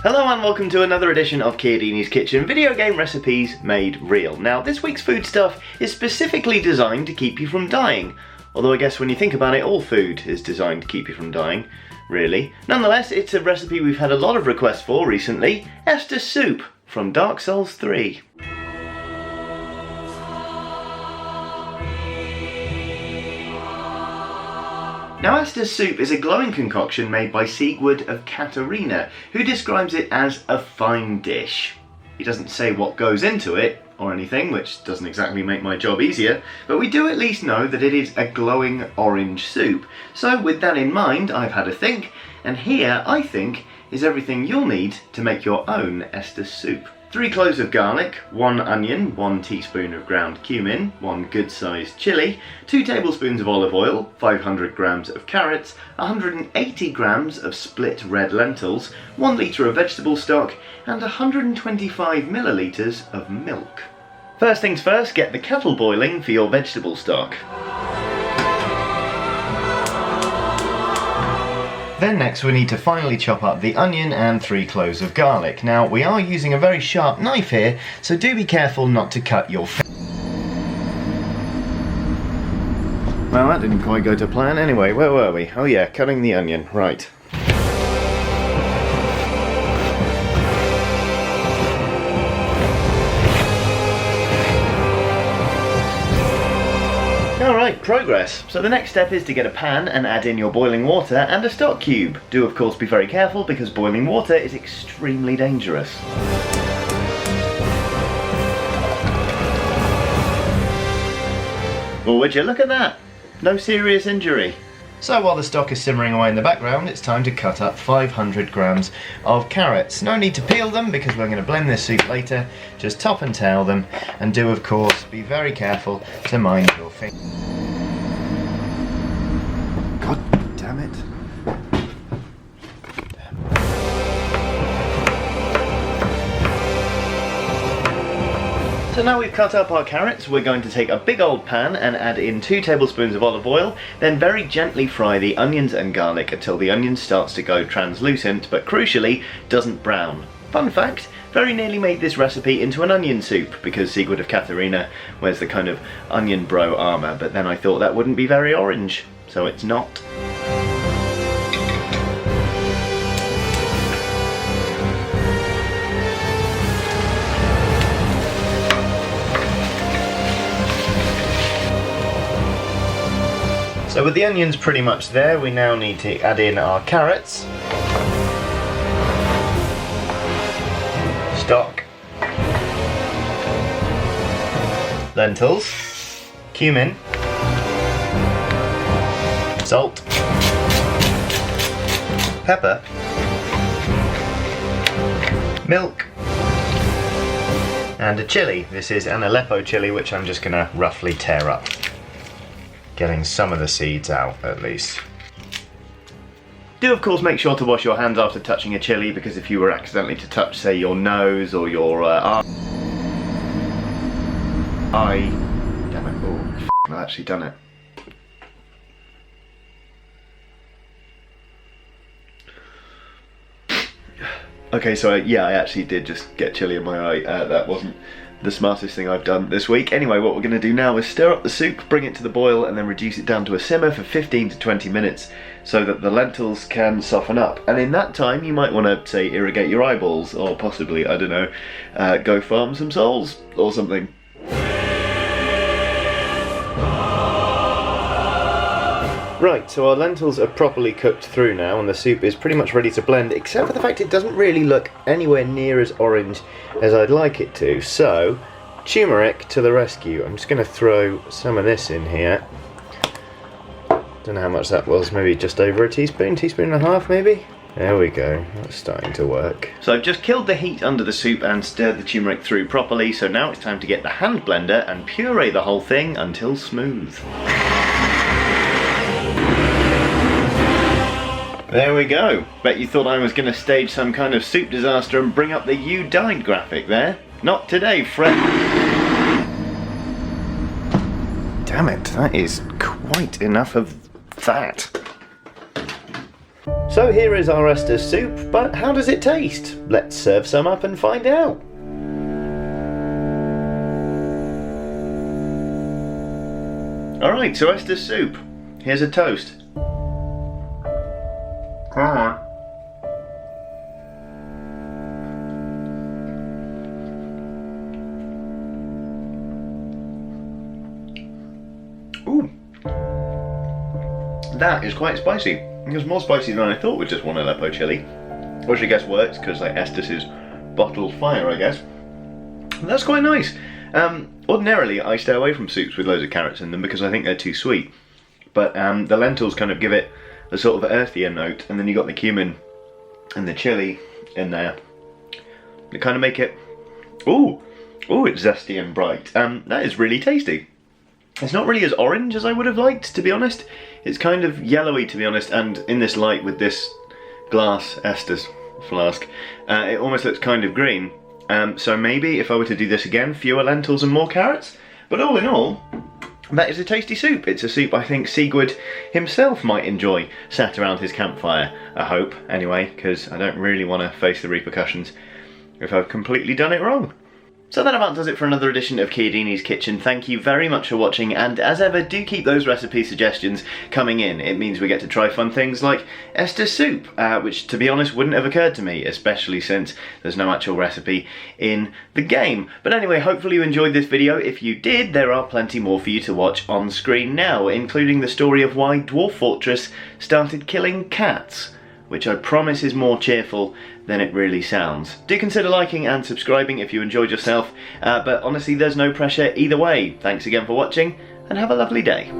Hello and welcome to another edition of Chiodini's Kitchen, video game recipes made real. Now this week's food stuff is specifically designed to keep you from dying, although I guess when you think about it, all food is designed to keep you from dying, really. Nonetheless, it's a recipe we've had a lot of requests for recently, Estus Soup from Dark Souls 3. Now Estus Soup is a glowing concoction made by Sigurd of Katarina, who describes it as a fine dish. He doesn't say what goes into it or anything, which doesn't exactly make my job easier, but we do at least know that it is a glowing orange soup. So with that in mind, I've had a think, and here, I think, is everything you'll need to make your own Estus Soup. 3 cloves of garlic, 1 onion, 1 teaspoon of ground cumin, 1 good-sized chilli, 2 tablespoons of olive oil, 500 grams of carrots, 180 grams of split red lentils, 1 litre of vegetable stock, and 125 millilitres of milk. First things first, get the kettle boiling for your vegetable stock. Then next we need to finely chop up the onion and 3 cloves of garlic. Now we are using a very sharp knife here, so do be careful not to cut your Well, that didn't quite go to plan. Anyway, where were we? Oh yeah, cutting the onion, right. Alright, progress. So the next step is to get a pan and add in your boiling water and a stock cube. Do of course be very careful because boiling water is extremely dangerous. Well, would you look at that? No serious injury. So while the stock is simmering away in the background, it's time to cut up 500 grams of carrots. No need to peel them because we're going to blend this soup later. Just top and tail them, and do of course be very careful to mind your fingers. God damn it. So now we've cut up our carrots, we're going to take a big old pan and add in 2 tablespoons of olive oil, then very gently fry the onions and garlic until the onion starts to go translucent, but crucially, doesn't brown. Fun fact, very nearly made this recipe into an onion soup because Sigurd of Katarina wears the kind of onion bro armour, but then I thought that wouldn't be very orange, so it's not. So with the onions pretty much there, we now need to add in our carrots, stock, lentils, cumin, salt, pepper, milk, and a chilli. This is an Aleppo chilli, which I'm just going to roughly tear up, getting some of the seeds out at least. Do of course make sure to wash your hands after touching a chilli, because if you were accidentally to touch, say, your nose or your eye... Damn it, oh, I've actually done it. Okay, so yeah, I actually did just get chilli in my eye. That wasn't the smartest thing I've done this week. Anyway, what we're going to do now is stir up the soup, bring it to the boil, and then reduce it down to a simmer for 15 to 20 minutes so that the lentils can soften up. And in that time, you might want to, say, irrigate your eyeballs, or possibly, I don't know, go farm some souls or something. Right, so our lentils are properly cooked through now and the soup is pretty much ready to blend, except for the fact it doesn't really look anywhere near as orange as I'd like it to. So, turmeric to the rescue. I'm just going to throw some of this in here. Don't know how much that was, maybe just over a teaspoon, teaspoon and a half maybe? There we go, that's starting to work. So I've just killed the heat under the soup and stirred the turmeric through properly, so now it's time to get the hand blender and puree the whole thing until smooth. There we go. Bet you thought I was going to stage some kind of soup disaster and bring up the "You Died" graphic there. Not today, friend. Damn it, that is quite enough of that. So here is our Estus soup, but how does it taste? Let's serve some up and find out. Alright, so Estus soup. Here's a toast. Come on. Ooh. That is quite spicy. It was more spicy than I thought with just one Aleppo chili. Which I guess works because like Estus is bottled fire, I guess. That's quite nice. Ordinarily I stay away from soups with loads of carrots in them because I think they're too sweet. But the lentils kind of give it a sort of earthier note, and then you got the cumin and the chili in there. They kind of make it, ooh, it's zesty and bright. That is really tasty. It's not really as orange as I would have liked, to be honest. It's kind of yellowy, to be honest, and in this light with this glass Estus flask, it almost looks kind of green. So maybe if I were to do this again, fewer lentils and more carrots. But all in all, that is a tasty soup. It's a soup I think Sigurd himself might enjoy, sat around his campfire, I hope, anyway, because I don't really want to face the repercussions if I've completely done it wrong. So that about does it for another edition of Chiodini's Kitchen. Thank you very much for watching, and as ever, do keep those recipe suggestions coming in. It means we get to try fun things like Estus soup, which to be honest wouldn't have occurred to me, especially since there's no actual recipe in the game. But anyway, hopefully you enjoyed this video. If you did, there are plenty more for you to watch on screen now, including the story of why Dwarf Fortress started killing cats, which I promise is more cheerful than it really sounds. Do consider liking and subscribing if you enjoyed yourself, but honestly there's no pressure either way. Thanks again for watching, and have a lovely day.